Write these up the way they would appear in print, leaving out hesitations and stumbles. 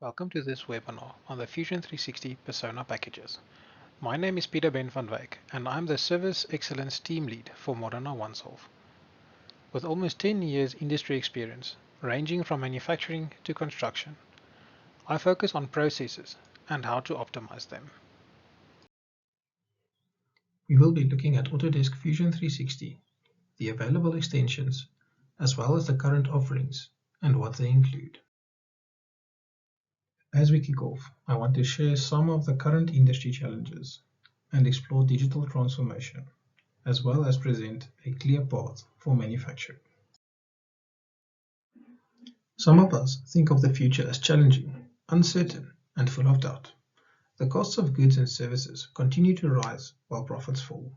Welcome to this webinar on the Fusion 360 Persona packages. My name is Peter Ben van Wyk and I'm the Service Excellence Team Lead for Moderna OneSolve. With almost 10 years industry experience, ranging from manufacturing to construction, I focus on processes and how to optimize them. We will be looking at Autodesk Fusion 360, the available extensions, as well as the current offerings and what they include. As we kick off, I want to share some of the current industry challenges and explore digital transformation, as well as present a clear path for manufacturing. Some of us think of the future as challenging, uncertain, and full of doubt. The costs of goods and services continue to rise while profits fall,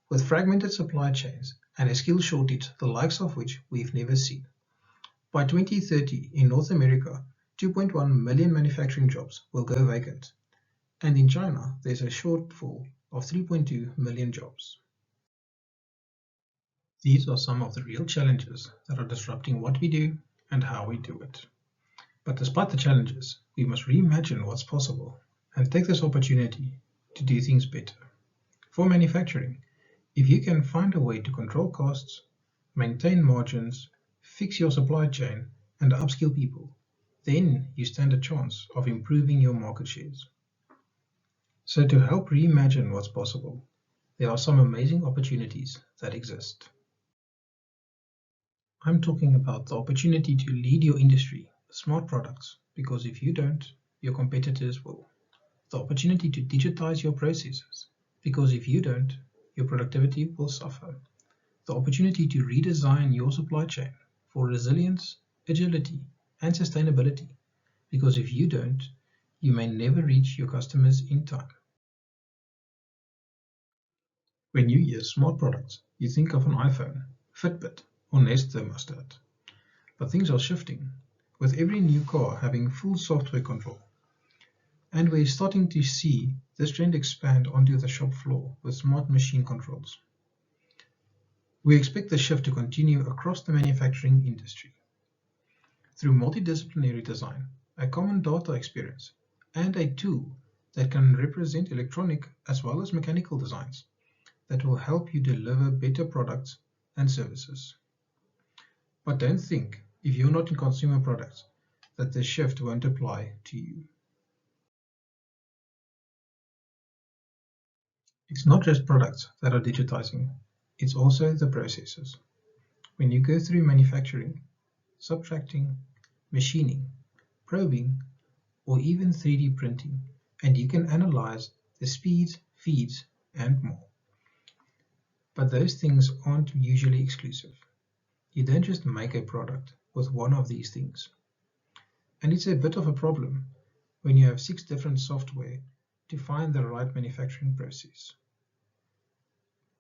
with fragmented supply chains and a skill shortage the likes of which we've never seen. By 2030, in North America, 2.1 million manufacturing jobs will go vacant, and in China there's a shortfall of 3.2 million jobs. These are some of the real challenges that are disrupting what we do and how we do it. But despite the challenges, we must reimagine what's possible and take this opportunity to do things better. For manufacturing, if you can find a way to control costs, maintain margins, fix your supply chain, and upskill people, then you stand a chance of improving your market shares. So to help reimagine what's possible, there are some amazing opportunities that exist. I'm talking about the opportunity to lead your industry with smart products, because if you don't, your competitors will. The opportunity to digitize your processes, because if you don't, your productivity will suffer. The opportunity to redesign your supply chain for resilience, agility, and sustainability, because if you don't, you may never reach your customers in time. When you hear smart products, you think of an iPhone, Fitbit, or Nest thermostat. But things are shifting, with every new car having full software control. And we're starting to see this trend expand onto the shop floor with smart machine controls. We expect the shift to continue across the manufacturing industry. Through multidisciplinary design, a common data experience, and a tool that can represent electronic as well as mechanical designs that will help you deliver better products and services. But don't think, if you're not in consumer products, that the shift won't apply to you. It's not just products that are digitizing, it's also the processes. When you go through manufacturing, subtracting, machining, probing, or even 3D printing, and you can analyze the speeds, feeds, and more. But those things aren't usually exclusive. You don't just make a product with one of these things. And it's a bit of a problem when you have 6 different software to find the right manufacturing process.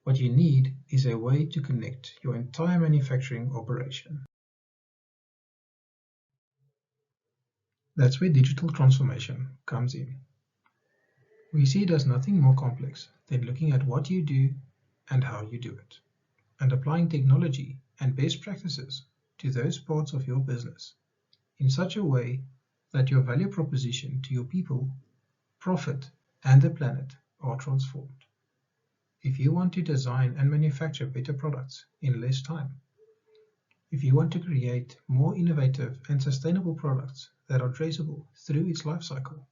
What you need is a way to connect your entire manufacturing operation. That's where digital transformation comes in. We see it as nothing more complex than looking at what you do and how you do it, and applying technology and best practices to those parts of your business in such a way that your value proposition to your people, profit, and the planet are transformed. If you want to design and manufacture better products in less time, if you want to create more innovative and sustainable products that are traceable through its life cycle,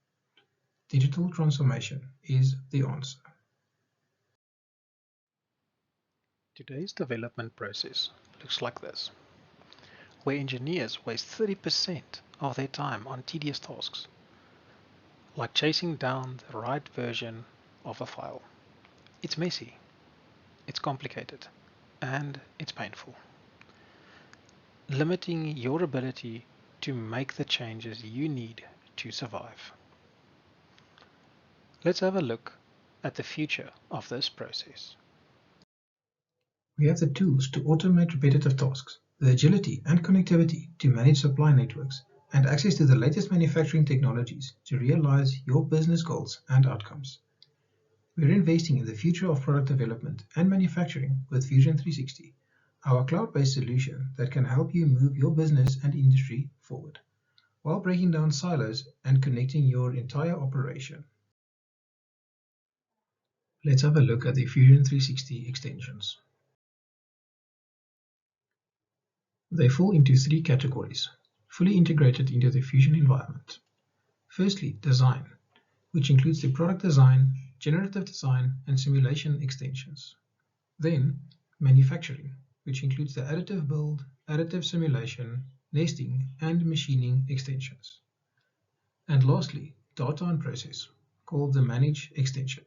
digital transformation is the answer. Today's development process looks like this, where engineers waste 30% of their time on tedious tasks, like chasing down the right version of a file. It's messy, it's complicated, and it's painful, limiting your ability to make the changes you need to survive. Let's have a look at the future of this process. We have the tools to automate repetitive tasks, the agility and connectivity to manage supply networks, and access to the latest manufacturing technologies to realize your business goals and outcomes. We're investing in the future of product development and manufacturing with Fusion 360, our cloud-based solution that can help you move your business and industry forward. while breaking down silos and connecting your entire operation. Let's have a look at the Fusion 360 extensions. They fall into three categories, fully integrated into the Fusion environment. Firstly, design, which includes the product design, generative design, and simulation extensions. Then, manufacturing, which includes the additive build, additive simulation, nesting, and machining extensions. And lastly, data and process, called the manage extension.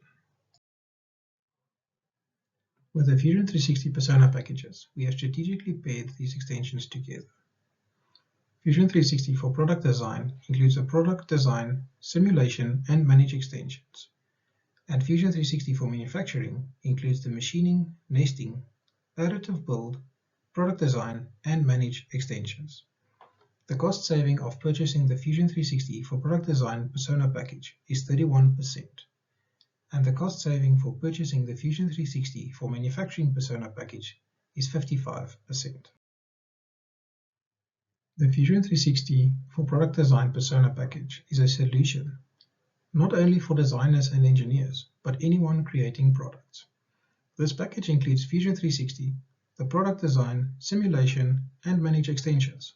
With the Fusion 360 persona packages, we have strategically paired these extensions together. Fusion 360 for product design includes the product design, simulation, and manage extensions. And Fusion 360 for manufacturing includes the machining, nesting, additive build, product design, and manage extensions. The cost saving of purchasing the Fusion 360 for product design persona package is 31%, and the cost saving for purchasing the Fusion 360 for manufacturing persona package is 55%. The Fusion 360 for product design persona package is a solution not only for designers and engineers, but anyone creating products. This package includes Fusion 360, the product design, simulation, and manage extensions,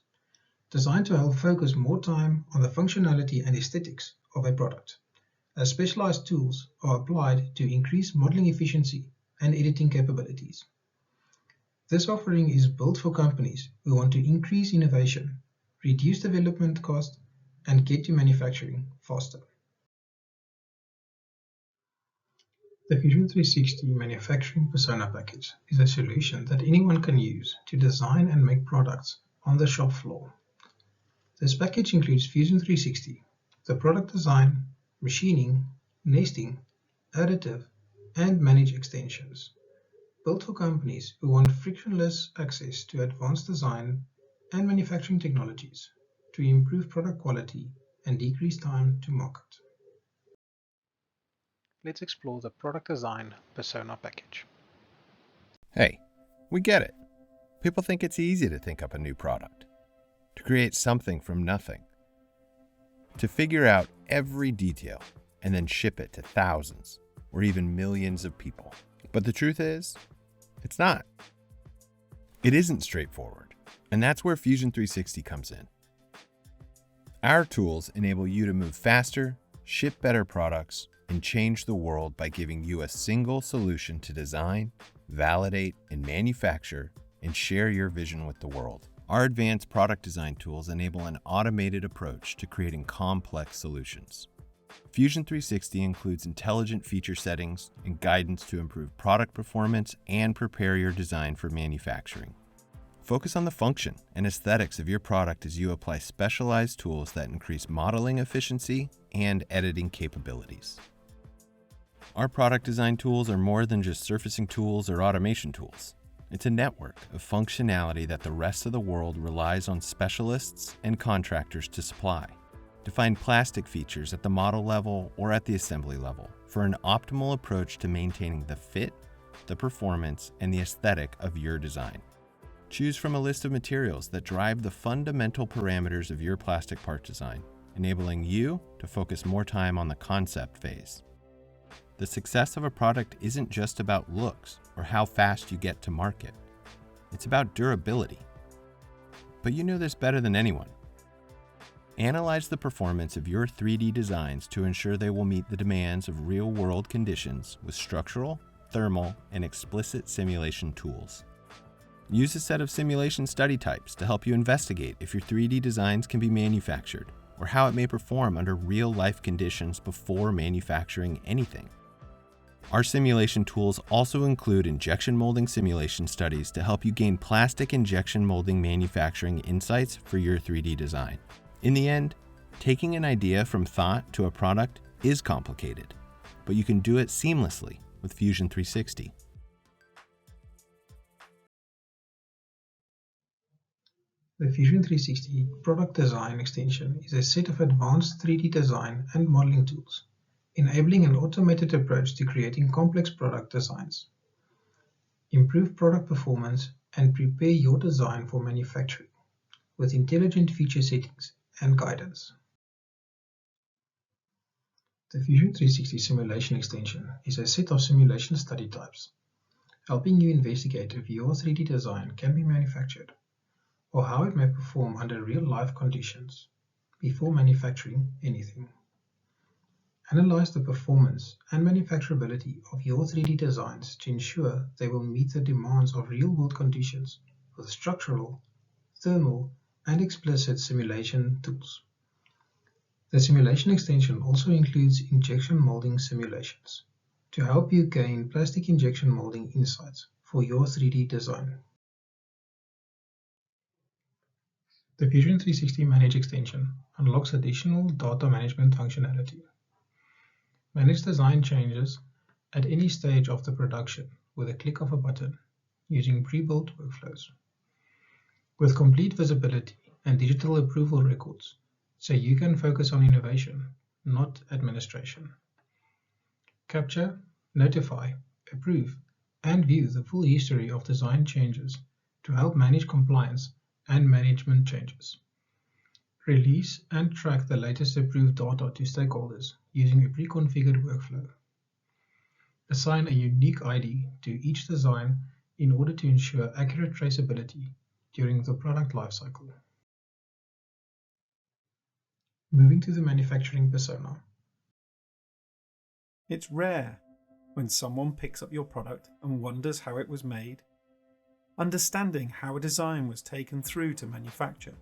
designed to help focus more time on the functionality and aesthetics of a product, as specialized tools are applied to increase modeling efficiency and editing capabilities. This offering is built for companies who want to increase innovation, reduce development cost, and get to manufacturing faster. The Fusion 360 Manufacturing Persona Package is a solution that anyone can use to design and make products on the shop floor. This package includes Fusion 360, the product design, machining, nesting, additive, and manage extensions, built for companies who want frictionless access to advanced design and manufacturing technologies to improve product quality and decrease time to market. Let's explore the product design persona package. Hey, we get it. People think it's easy to think up a new product, to create something from nothing, to figure out every detail and then ship it to thousands or even millions of people. But the truth is, it's not. It isn't straightforward, and that's where Fusion 360 comes in. Our tools enable you to move faster, ship better products, and change the world by giving you a single solution to design, validate, and manufacture, and share your vision with the world. Our advanced product design tools enable an automated approach to creating complex solutions. Fusion 360 includes intelligent feature settings and guidance to improve product performance and prepare your design for manufacturing. Focus on the function and aesthetics of your product as you apply specialized tools that increase modeling efficiency and editing capabilities. Our product design tools are more than just surfacing tools or automation tools. It's a network of functionality that the rest of the world relies on specialists and contractors to supply. Define plastic features at the model level or at the assembly level for an optimal approach to maintaining the fit, the performance, and the aesthetic of your design. Choose from a list of materials that drive the fundamental parameters of your plastic part design, enabling you to focus more time on the concept phase. The success of a product isn't just about looks or how fast you get to market. It's about durability. But you know this better than anyone. Analyze the performance of your 3D designs to ensure they will meet the demands of real-world conditions with structural, thermal, and explicit simulation tools. Use a set of simulation study types to help you investigate if your 3D designs can be manufactured or how it may perform under real-life conditions before manufacturing anything. Our simulation tools also include injection molding simulation studies to help you gain plastic injection molding manufacturing insights for your 3D design. In the end, taking an idea from thought to a product is complicated, but you can do it seamlessly with Fusion 360. The Fusion 360 Product Design Extension is a set of advanced 3D design and modeling tools, enabling an automated approach to creating complex product designs. Improve product performance and prepare your design for manufacturing with intelligent feature settings and guidance. The Fusion 360 Simulation Extension is a set of simulation study types, helping you investigate if your 3D design can be manufactured, or how it may perform under real-life conditions before manufacturing anything. Analyze the performance and manufacturability of your 3D designs to ensure they will meet the demands of real-world conditions with structural, thermal, and explicit simulation tools. The simulation extension also includes injection molding simulations to help you gain plastic injection molding insights for your 3D design. The Fusion 360 Manage extension unlocks additional data management functionality. Manage design changes at any stage of the production with a click of a button using pre-built workflows. With complete visibility and digital approval records, so you can focus on innovation, not administration. Capture, notify, approve, and view the full history of design changes to help manage compliance and management changes. Release and track the latest approved data to stakeholders using a pre-configured workflow. Assign a unique ID to each design in order to ensure accurate traceability during the product lifecycle. Moving to the manufacturing persona. It's rare when someone picks up your product and wonders how it was made. Understanding how a design was taken through to manufacture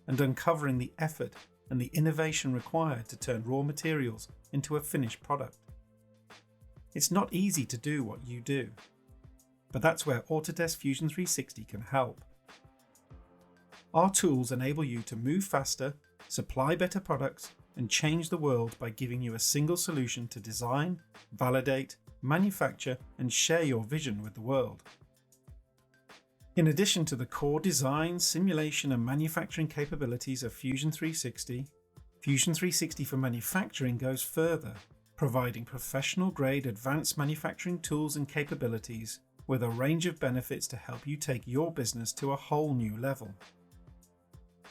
and uncovering the effort and the innovation required to turn raw materials into a finished product. It's not easy to do what you do, but that's where Autodesk Fusion 360 can help. Our tools enable you to move faster, supply better products, and change the world by giving you a single solution to design, validate, manufacture, and share your vision with the world. In addition to the core design, simulation, and manufacturing capabilities of Fusion 360, Fusion 360 for Manufacturing goes further, providing professional-grade advanced manufacturing tools and capabilities with a range of benefits to help you take your business to a whole new level.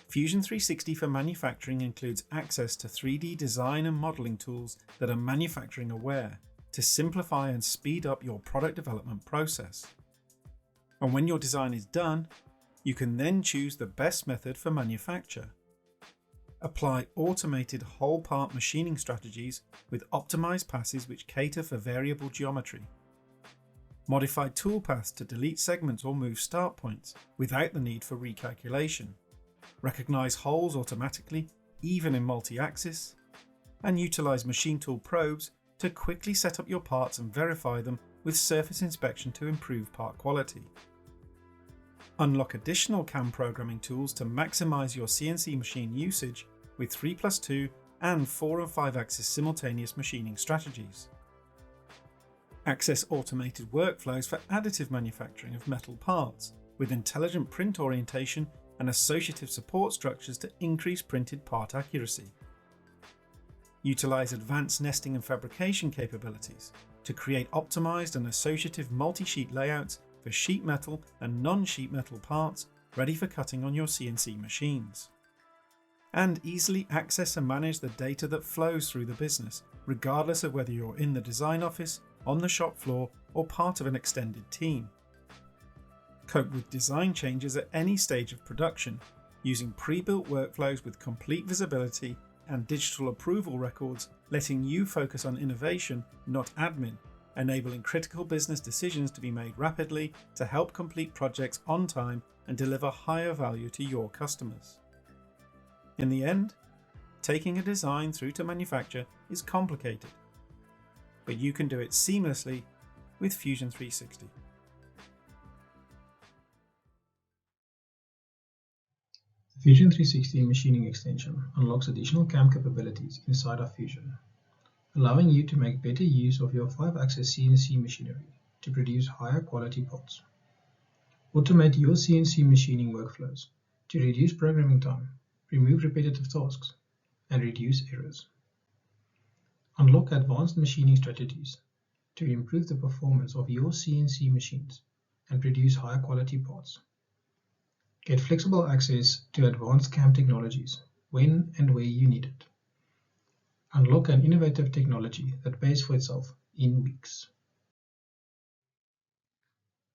Fusion 360 for Manufacturing includes access to 3D design and modeling tools that are manufacturing aware to simplify and speed up your product development process. And when your design is done, you can then choose the best method for manufacture. Apply automated whole part machining strategies with optimized passes which cater for variable geometry. Modify toolpaths to delete segments or move start points without the need for recalculation. Recognize holes automatically, even in multi-axis, and utilize machine tool probes to quickly set up your parts and verify them with surface inspection to improve part quality. Unlock additional CAM programming tools to maximize your CNC machine usage with 3+2 and 4 and 5 axis simultaneous machining strategies. Access automated workflows for additive manufacturing of metal parts with intelligent print orientation and associative support structures to increase printed part accuracy. Utilize advanced nesting and fabrication capabilities to create optimized and associative multi-sheet layouts for sheet metal and non-sheet metal parts ready for cutting on your CNC machines. And easily access and manage the data that flows through the business, regardless of whether you're in the design office, on the shop floor, or part of an extended team. Cope with design changes at any stage of production using pre-built workflows with complete visibility and digital approval records, letting you focus on innovation, not admin, enabling critical business decisions to be made rapidly to help complete projects on time and deliver higher value to your customers. In the end, taking a design through to manufacture is complicated, but you can do it seamlessly with Fusion 360. The Fusion 360 machining extension unlocks additional CAM capabilities inside of Fusion, allowing you to make better use of your 5-axis CNC machinery to produce higher quality parts. Automate your CNC machining workflows to reduce programming time, remove repetitive tasks, and reduce errors. Unlock advanced machining strategies to improve the performance of your CNC machines and produce higher quality parts. Get flexible access to advanced CAM technologies when and where you need it. Unlock an innovative technology that pays for itself in weeks.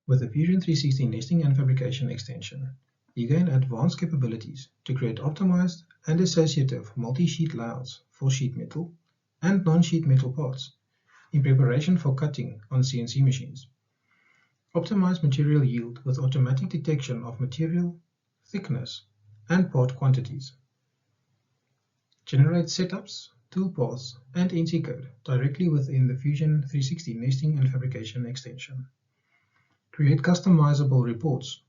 With the Fusion 360 nesting and fabrication extension, you gain advanced capabilities to create optimized and associative multi-sheet layouts for sheet metal and non-sheet metal parts in preparation for cutting on CNC machines. Optimize material yield with automatic detection of material, thickness, and part quantities. Generate setups, toolpaths, and NC code directly within the Fusion 360 nesting and fabrication extension. Create customizable reports,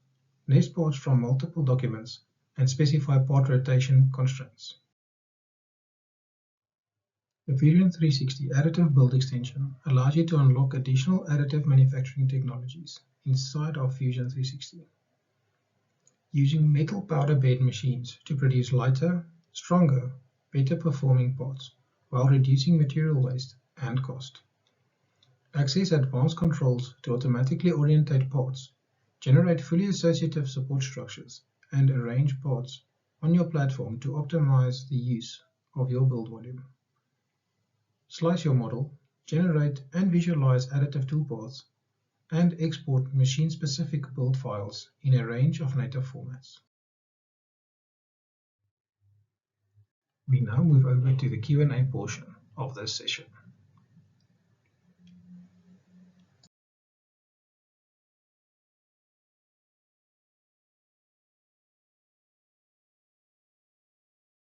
nest parts from multiple documents, and specify part rotation constraints. The Fusion 360 Additive Build extension allows you to unlock additional additive manufacturing technologies inside of Fusion 360. Using metal powder bed machines to produce lighter, stronger, better performing parts while reducing material waste and cost. Access advanced controls to automatically orientate parts, generate fully associative support structures, and arrange parts on your platform to optimize the use of your build volume. Slice your model, generate and visualize additive toolpaths, and export machine-specific build files in a range of native formats. We now move over to the Q&A portion of this session.